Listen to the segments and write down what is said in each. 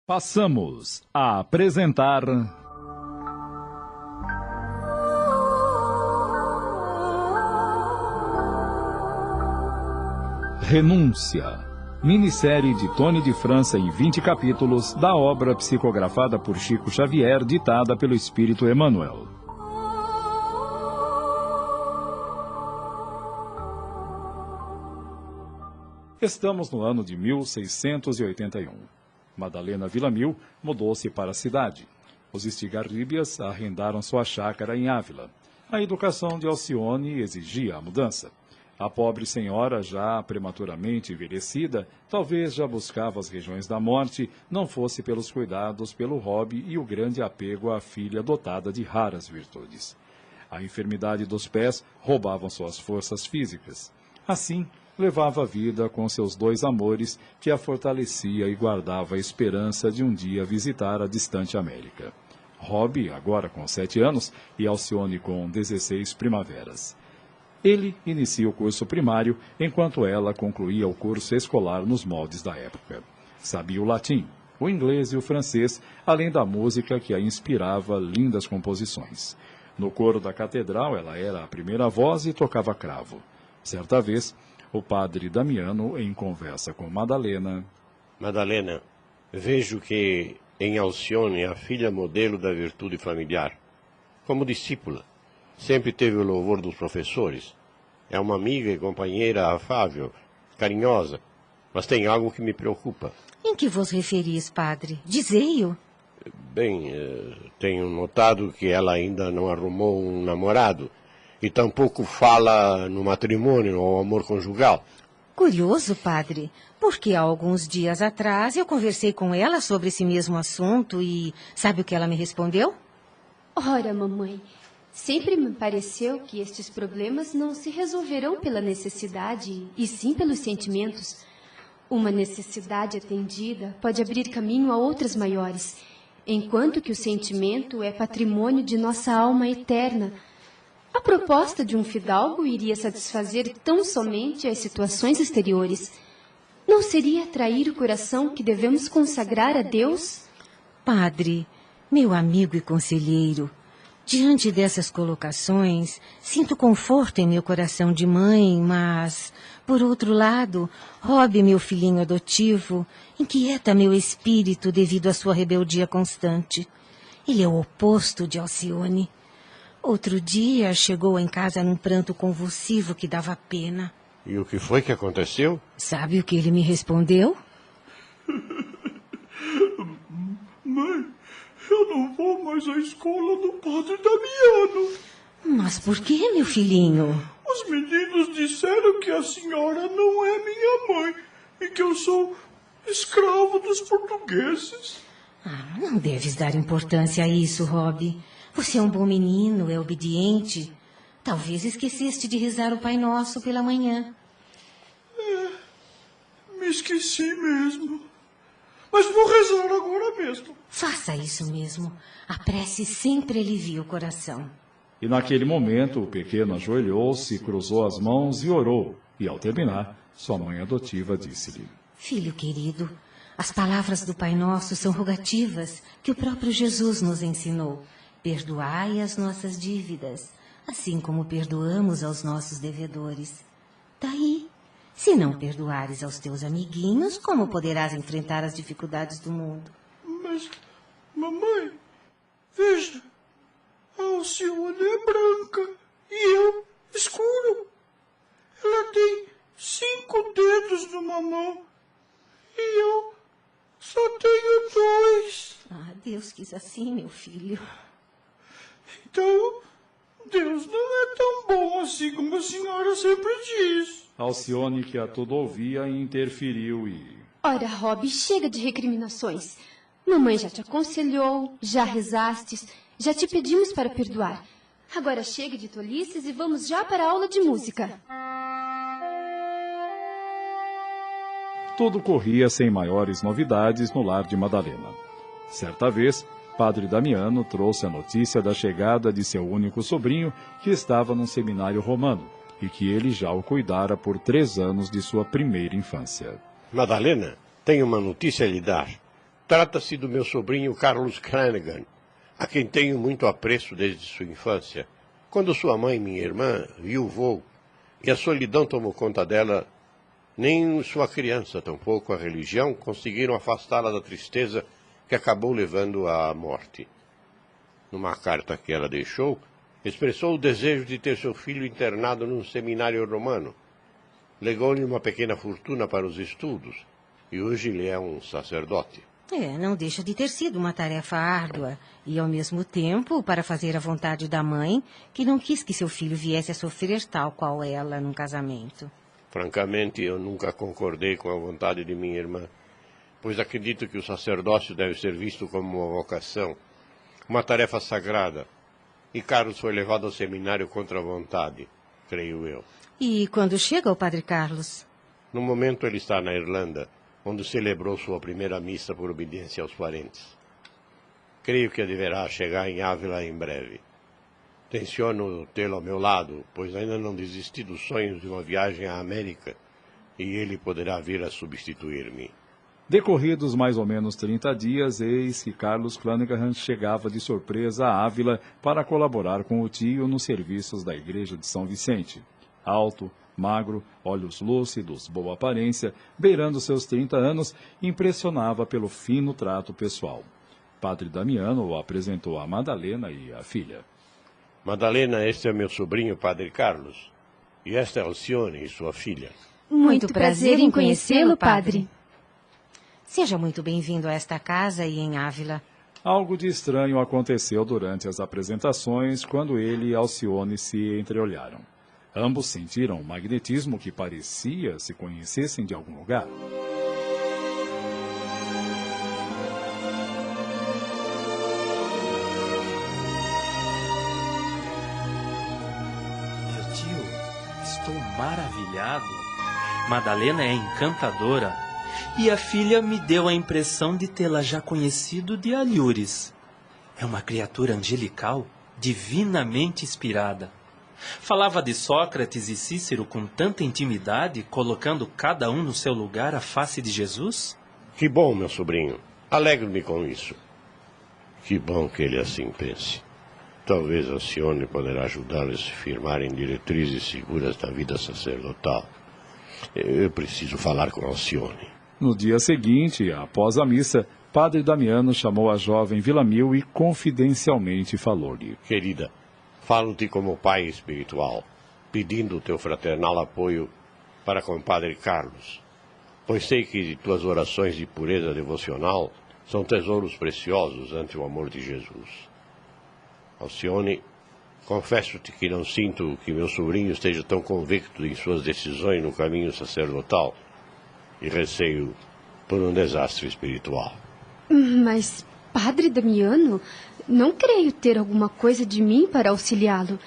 Passamos a apresentar Renúncia, minissérie de Tony de França em 20 capítulos da obra psicografada por Chico Xavier, ditada pelo Espírito Emmanuel. Estamos no ano de 1681. Madalena Villamil mudou-se para a cidade. Os Estigarribias arrendaram sua chácara em Ávila. A educação de Alcione exigia a mudança. A pobre senhora, já prematuramente envelhecida, talvez já buscava as regiões da morte, não fosse pelos cuidados pelo hobby e o grande apego à filha dotada de raras virtudes. A enfermidade dos pés roubavam suas forças físicas. Assim, levava a vida com seus dois amores, que a fortalecia e guardava a esperança de um dia visitar a distante América. Hobby, agora com 7 anos, e Alcione com 16 primaveras. Ele inicia o curso primário, enquanto ela concluía o curso escolar nos moldes da época. Sabia o latim, o inglês e o francês, além da música que a inspirava lindas composições. No coro da catedral, ela era a primeira voz e tocava cravo. Certa vez, o padre Damiano, em conversa com Madalena... Madalena, vejo que em Alcione é a filha modelo da virtude familiar. Como discípula, sempre teve o louvor dos professores. É uma amiga e companheira afável, carinhosa, mas tem algo que me preocupa. Em que vos referis, padre? Dizei-o. Bem, tenho notado que ela ainda não arrumou um namorado e tampouco fala no matrimônio ou amor conjugal. Curioso, padre, porque há alguns dias atrás eu conversei com ela sobre esse mesmo assunto e sabe o que ela me respondeu? Ora, mamãe, sempre me pareceu que estes problemas não se resolverão pela necessidade, e sim pelos sentimentos. Uma necessidade atendida pode abrir caminho a outras maiores, enquanto que o sentimento é patrimônio de nossa alma eterna. A proposta de um fidalgo iria satisfazer tão somente as situações exteriores. Não seria trair o coração que devemos consagrar a Deus? Padre, meu amigo e conselheiro, diante dessas colocações, sinto conforto em meu coração de mãe, mas, por outro lado, Rob, meu filhinho adotivo, inquieta meu espírito devido à sua rebeldia constante. Ele é o oposto de Alcione. Outro dia chegou em casa num pranto convulsivo que dava pena. E o que foi que aconteceu? Sabe o que ele me respondeu? Mãe, eu não vou mais à escola do padre Damiano. Mas por que, meu filhinho? Os meninos disseram que a senhora não é minha mãe e que eu sou escravo dos portugueses. Não deves dar importância a isso, Rob. Você é um bom menino, é obediente. Talvez esqueceste de rezar o Pai Nosso pela manhã. Me esqueci mesmo. Mas vou rezar agora mesmo. Faça isso mesmo. A prece sempre alivia o coração. E naquele momento, o pequeno ajoelhou-se, cruzou as mãos e orou. E ao terminar, sua mãe adotiva disse-lhe: Filho querido, as palavras do Pai Nosso são rogativas que o próprio Jesus nos ensinou. Perdoai as nossas dívidas, assim como perdoamos aos nossos devedores. Daí, se não perdoares aos teus amiguinhos, como poderás enfrentar as dificuldades do mundo? Mas, mamãe, veja, a Alcione é branca e eu escuro. Ela tem 5 dedos numa mão e eu só tenho 2. Deus quis assim, meu filho. Então, Deus não é tão bom assim como a senhora sempre diz. Alcione, que a tudo ouvia, interferiu e... Ora, Rob, chega de recriminações. Mamãe já te aconselhou, já rezastes, já te pedimos para perdoar. Agora chega de tolices e vamos já para a aula de música. Tudo corria sem maiores novidades no lar de Madalena. Certa vez, Padre Damiano trouxe a notícia da chegada de seu único sobrinho, que estava num seminário romano, e que ele já o cuidara por 3 anos de sua primeira infância. Madalena, tenho uma notícia a lhe dar. Trata-se do meu sobrinho Carlos Flanagan, a quem tenho muito apreço desde sua infância. Quando sua mãe, minha irmã, viuvou e a solidão tomou conta dela, nem sua criança, tampouco a religião, conseguiram afastá-la da tristeza que acabou levando-a à morte. Numa carta que ela deixou, expressou o desejo de ter seu filho internado num seminário romano. Legou-lhe uma pequena fortuna para os estudos, e hoje ele é um sacerdote. Não deixa de ter sido uma tarefa árdua. E, ao mesmo tempo, para fazer a vontade da mãe, que não quis que seu filho viesse a sofrer tal qual ela num casamento. Francamente, eu nunca concordei com a vontade de minha irmã, pois acredito que o sacerdócio deve ser visto como uma vocação, uma tarefa sagrada. E Carlos foi levado ao seminário contra a vontade, creio eu. E quando chega o padre Carlos? No momento ele está na Irlanda, onde celebrou sua primeira missa por obediência aos parentes. Creio que deverá chegar em Ávila em breve. Tenciono tê-lo ao meu lado, pois ainda não desisti dos sonhos de uma viagem à América, e ele poderá vir a substituir-me. Decorridos mais ou menos 30 dias, eis que Carlos Flanagan chegava de surpresa a Ávila para colaborar com o tio nos serviços da igreja de São Vicente. Alto, magro, olhos lúcidos, boa aparência, beirando seus 30 anos, impressionava pelo fino trato pessoal. Padre Damiano o apresentou a Madalena e a filha. Madalena, este é meu sobrinho, Padre Carlos. E esta é Alcione, sua filha. Muito prazer em conhecê-lo, padre. Seja muito bem-vindo a esta casa e em Ávila. Algo de estranho aconteceu durante as apresentações quando ele e Alcione se entreolharam. Ambos sentiram um magnetismo que parecia se conhecessem de algum lugar. Meu tio, estou maravilhado. Madalena é encantadora. E a filha me deu a impressão de tê-la já conhecido de alhures. É uma criatura angelical, divinamente inspirada. Falava de Sócrates e Cícero com tanta intimidade, colocando cada um no seu lugar à face de Jesus? Que bom, meu sobrinho. Alegro-me com isso. Que bom que ele assim pense. Talvez Alcione poderá ajudá-lo a se firmar em diretrizes seguras da vida sacerdotal. Eu preciso falar com Alcione. No dia seguinte, após a missa, Padre Damiano chamou a jovem Villamil e confidencialmente falou-lhe. Querida, falo-te como pai espiritual, pedindo o teu fraternal apoio para com o Padre Carlos, pois sei que tuas orações de pureza devocional são tesouros preciosos ante o amor de Jesus. Alcione, confesso-te que não sinto que meu sobrinho esteja tão convicto em suas decisões no caminho sacerdotal e receio por um desastre espiritual. Mas, Padre Damiano, não creio ter alguma coisa de mim para auxiliá-lo.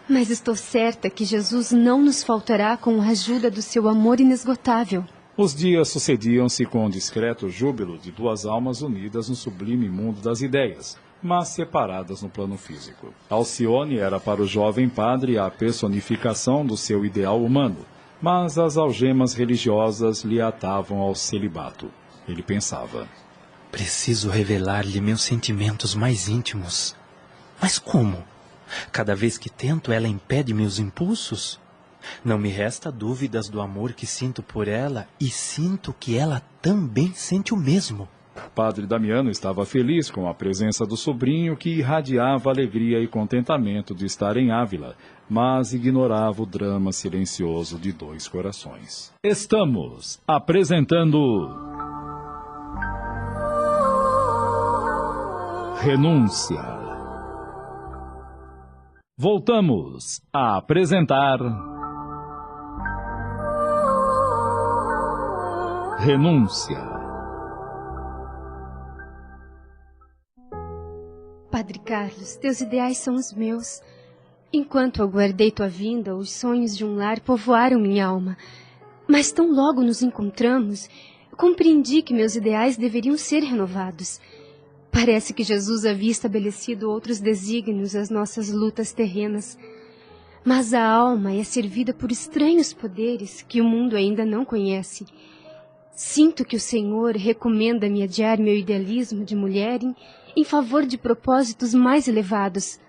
Mas estou certa que Jesus não nos faltará com a ajuda do seu amor inesgotável. Os dias sucediam-se com um discreto júbilo de duas almas unidas no sublime mundo das ideias, mas separadas no plano físico. Alcione era para o jovem padre a personificação do seu ideal humano, mas as algemas religiosas lhe atavam ao celibato. Ele pensava: preciso revelar-lhe meus sentimentos mais íntimos. Mas como? Cada vez que tento, ela impede meus impulsos? Não me resta dúvidas do amor que sinto por ela e sinto que ela também sente o mesmo. Padre Damiano estava feliz com a presença do sobrinho que irradiava alegria e contentamento de estar em Ávila, mas ignorava o drama silencioso de dois corações. Estamos apresentando Renúncia. Voltamos a apresentar Renúncia. Padre Carlos, teus ideais são os meus. Enquanto aguardei tua vinda, os sonhos de um lar povoaram minha alma. Mas tão logo nos encontramos, compreendi que meus ideais deveriam ser renovados. Parece que Jesus havia estabelecido outros desígnios às nossas lutas terrenas. Mas a alma é servida por estranhos poderes que o mundo ainda não conhece. Sinto que o Senhor recomenda-me adiar meu idealismo de mulher em favor de propósitos mais elevados.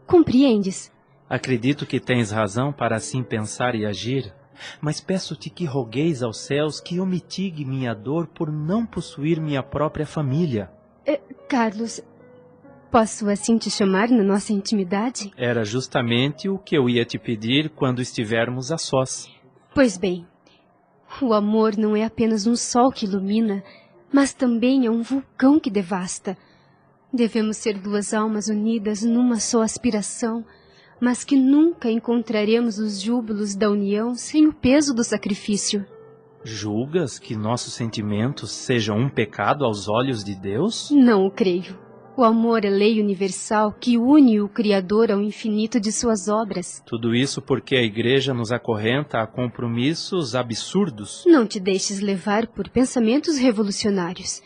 Compreendes? Acredito que tens razão para assim pensar e agir, mas peço-te que rogueis aos céus que eu mitigue minha dor por não possuir minha própria família. Carlos, posso assim te chamar na nossa intimidade? Era justamente o que eu ia te pedir quando estivermos a sós. Pois bem, o amor não é apenas um sol que ilumina, mas também é um vulcão que devasta. Devemos ser duas almas unidas numa só aspiração, mas que nunca encontraremos os júbilos da união sem o peso do sacrifício. Julgas que nossos sentimentos sejam um pecado aos olhos de Deus? Não o creio. O amor é lei universal que une o Criador ao infinito de suas obras. Tudo isso porque a Igreja nos acorrenta a compromissos absurdos. Não te deixes levar por pensamentos revolucionários.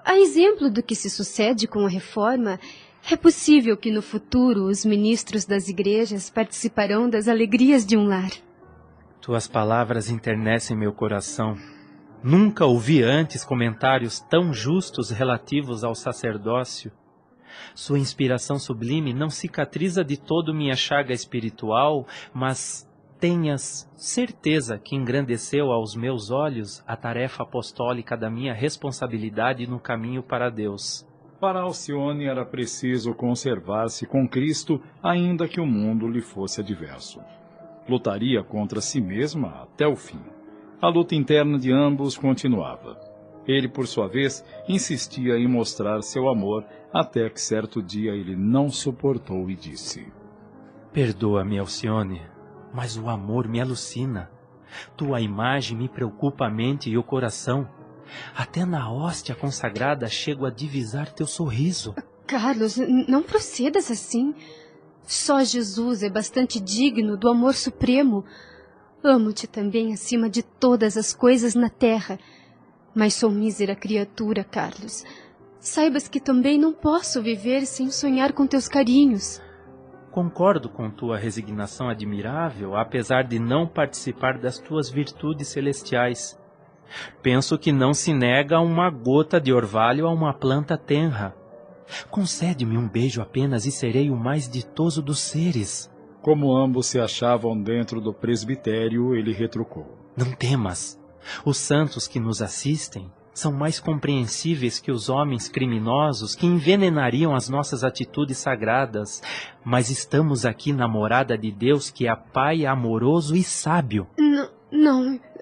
A exemplo do que se sucede com a reforma, é possível que no futuro os ministros das igrejas participarão das alegrias de um lar. Tuas palavras enternecem meu coração. Nunca ouvi antes comentários tão justos relativos ao sacerdócio. Sua inspiração sublime não cicatriza de todo minha chaga espiritual, mas tenhas certeza que engrandeceu aos meus olhos a tarefa apostólica da minha responsabilidade no caminho para Deus. Para Alcione era preciso conservar-se com Cristo, ainda que o mundo lhe fosse adverso. Lutaria contra si mesma até o fim. A luta interna de ambos continuava. Ele, por sua vez, insistia em mostrar seu amor, até que certo dia ele não suportou e disse: Perdoa-me, Alcione, mas o amor me alucina. Tua imagem me preocupa a mente e o coração. Até na hóstia consagrada chego a divisar teu sorriso. Carlos, não procedas assim. Só Jesus é bastante digno do amor supremo. Amo-te também acima de todas as coisas na terra. Mas sou mísera criatura, Carlos. Saibas que também não posso viver sem sonhar com teus carinhos. Concordo com tua resignação admirável, apesar de não participar das tuas virtudes celestiais. Penso que não se nega uma gota de orvalho a uma planta tenra. Concede-me um beijo apenas e serei o mais ditoso dos seres. Como ambos se achavam dentro do presbitério, ele retrucou: Não temas. Os santos que nos assistem são mais compreensíveis que os homens criminosos que envenenariam as nossas atitudes sagradas. Mas estamos aqui na morada de Deus, que é Pai amoroso e sábio.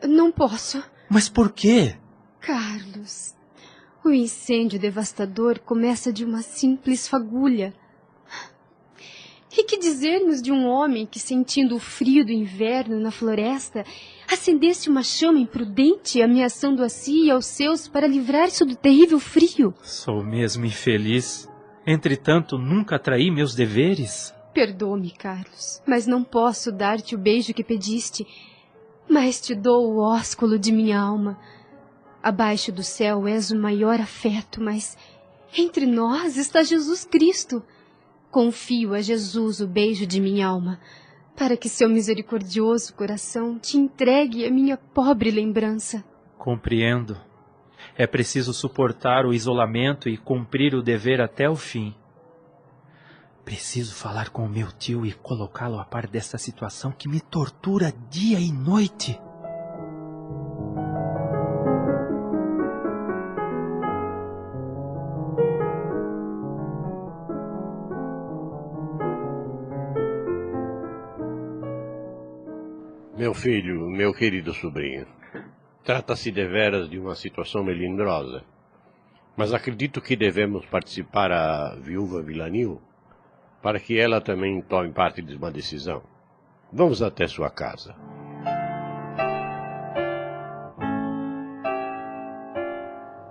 Não posso. Mas por quê? Carlos, o incêndio devastador começa de uma simples fagulha. E que dizermos de um homem que, sentindo o frio do inverno na floresta, acendesse uma chama imprudente, ameaçando a si e aos seus para livrar-se do terrível frio? Sou mesmo infeliz. Entretanto, nunca traí meus deveres. Perdoa-me, Carlos, mas não posso dar-te o beijo que pediste. Mas te dou o ósculo de minha alma. Abaixo do céu és o maior afeto, mas entre nós está Jesus Cristo. Confio a Jesus o beijo de minha alma, para que seu misericordioso coração te entregue a minha pobre lembrança. Compreendo. É preciso suportar o isolamento e cumprir o dever até o fim. Preciso falar com o meu tio e colocá-lo a par desta situação que me tortura dia e noite. Meu filho, meu querido sobrinho, trata-se deveras de uma situação melindrosa, mas acredito que devemos participar a viúva Villanil para que ela também tome parte de uma decisão. Vamos até sua casa.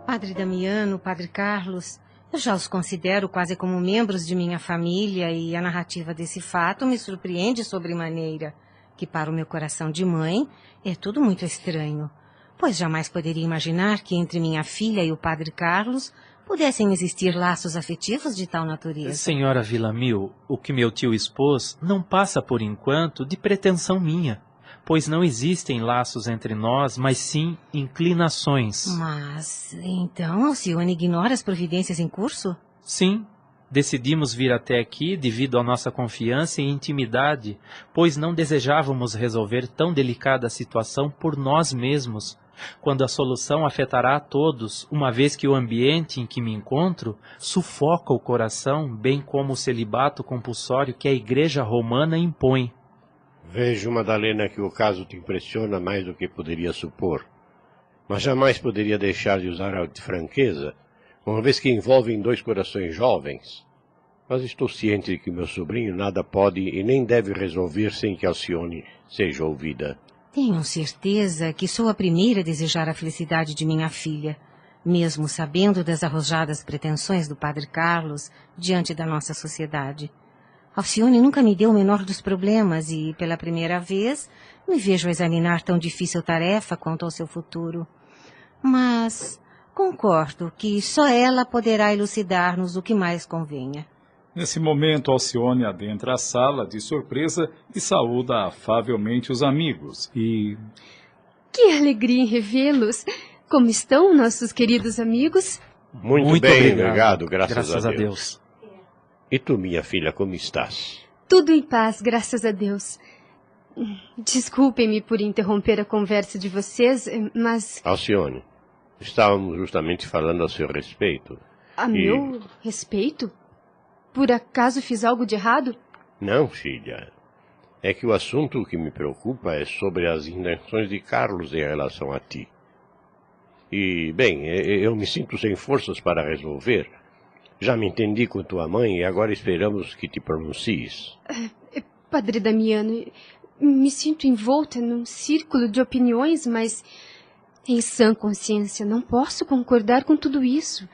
Padre Damiano, Padre Carlos, eu já os considero quase como membros de minha família e a narrativa desse fato me surpreende sobremaneira, que para o meu coração de mãe é tudo muito estranho, pois jamais poderia imaginar que entre minha filha e o Padre Carlos pudessem existir laços afetivos de tal natureza. Senhora Villamil, o que meu tio expôs não passa, por enquanto, de pretensão minha. pois não existem laços entre nós, mas sim inclinações. Mas, então, Alcione ignora as providências em curso? Sim, decidimos vir até aqui devido à nossa confiança e intimidade, pois não desejávamos resolver tão delicada situação por nós mesmos, quando a solução afetará a todos, uma vez que o ambiente em que me encontro sufoca o coração, bem como o celibato compulsório que a Igreja Romana impõe. Vejo, Madalena, que o caso te impressiona mais do que poderia supor, mas jamais poderia deixar de usar a franqueza, uma vez que envolvem dois corações jovens. Mas estou ciente de que meu sobrinho nada pode e nem deve resolver sem que Alcione seja ouvida. Tenho certeza que sou a primeira a desejar a felicidade de minha filha, mesmo sabendo das arrojadas pretensões do Padre Carlos diante da nossa sociedade. Alcione nunca me deu o menor dos problemas e, pela primeira vez, me vejo a examinar tão difícil tarefa quanto ao seu futuro. Mas concordo que só ela poderá elucidar-nos o que mais convenha. Nesse momento, Alcione adentra a sala de surpresa e saúda afavelmente os amigos e... Que alegria em revê-los! Como estão nossos queridos amigos? Muito bem, obrigado, graças a Deus. E tu, minha filha, como estás? Tudo em paz, graças a Deus. Desculpem-me por interromper a conversa de vocês, mas... Alcione, estávamos justamente falando a seu respeito. A meu respeito? Por acaso fiz algo de errado? Não, filha. É que o assunto que me preocupa é sobre as intenções de Carlos em relação a ti. E, bem, eu me sinto sem forças para resolver. Já me entendi com tua mãe e agora esperamos que te pronuncies. Padre Damiano, me sinto envolta num círculo de opiniões, mas em sã consciência não posso concordar com tudo isso.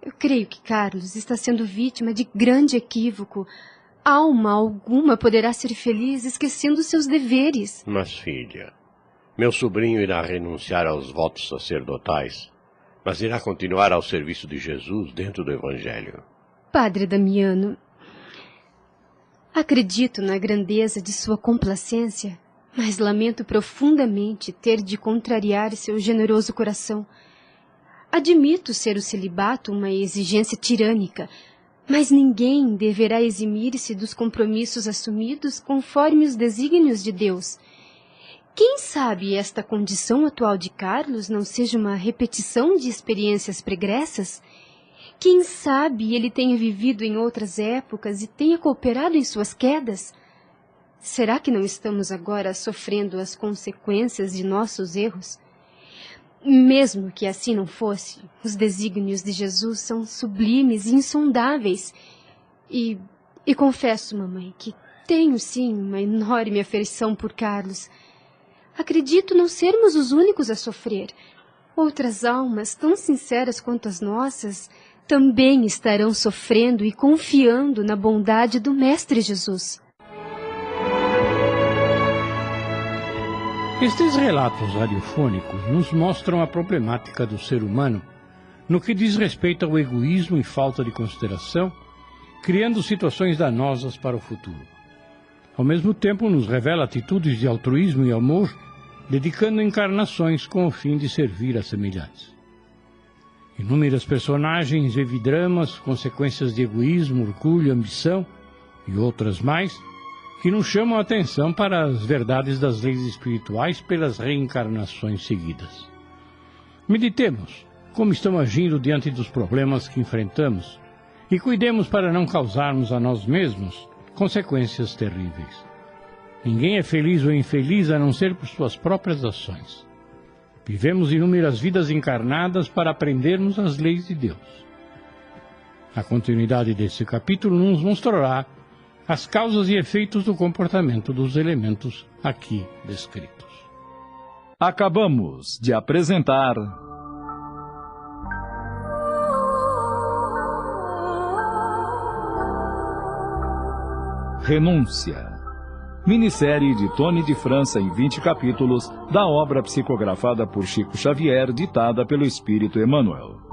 Eu creio que Carlos está sendo vítima de grande equívoco. Alma alguma poderá ser feliz esquecendo seus deveres. Mas, filha, meu sobrinho irá renunciar aos votos sacerdotais, mas irá continuar ao serviço de Jesus dentro do Evangelho. Padre Damiano, acredito na grandeza de sua complacência, mas lamento profundamente ter de contrariar seu generoso coração. Admito ser o celibato uma exigência tirânica, mas ninguém deverá eximir-se dos compromissos assumidos conforme os desígnios de Deus. Quem sabe esta condição atual de Carlos não seja uma repetição de experiências pregressas? Quem sabe ele tenha vivido em outras épocas e tenha cooperado em suas quedas? Será que não estamos agora sofrendo as consequências de nossos erros? Mesmo que assim não fosse, os desígnios de Jesus são sublimes e insondáveis. E confesso, mamãe, que tenho sim uma enorme afeição por Carlos. Acredito não sermos os únicos a sofrer. Outras almas, tão sinceras quanto as nossas, também estarão sofrendo e confiando na bondade do Mestre Jesus. Estes relatos radiofônicos nos mostram a problemática do ser humano no que diz respeito ao egoísmo e falta de consideração, criando situações danosas para o futuro. Ao mesmo tempo, nos revela atitudes de altruísmo e amor, dedicando encarnações com o fim de servir a semelhantes. Inúmeras personagens evidramas, consequências de egoísmo, orgulho, ambição e outras mais, que nos chamam a atenção para as verdades das leis espirituais pelas reencarnações seguidas. Meditemos como estamos agindo diante dos problemas que enfrentamos e cuidemos para não causarmos a nós mesmos consequências terríveis. Ninguém é feliz ou infeliz a não ser por suas próprias ações. Vivemos inúmeras vidas encarnadas para aprendermos as leis de Deus. A continuidade desse capítulo nos mostrará as causas e efeitos do comportamento dos elementos aqui descritos. Acabamos de apresentar Renúncia, minissérie de Tony de França em 20 capítulos da obra psicografada por Chico Xavier, ditada pelo Espírito Emmanuel.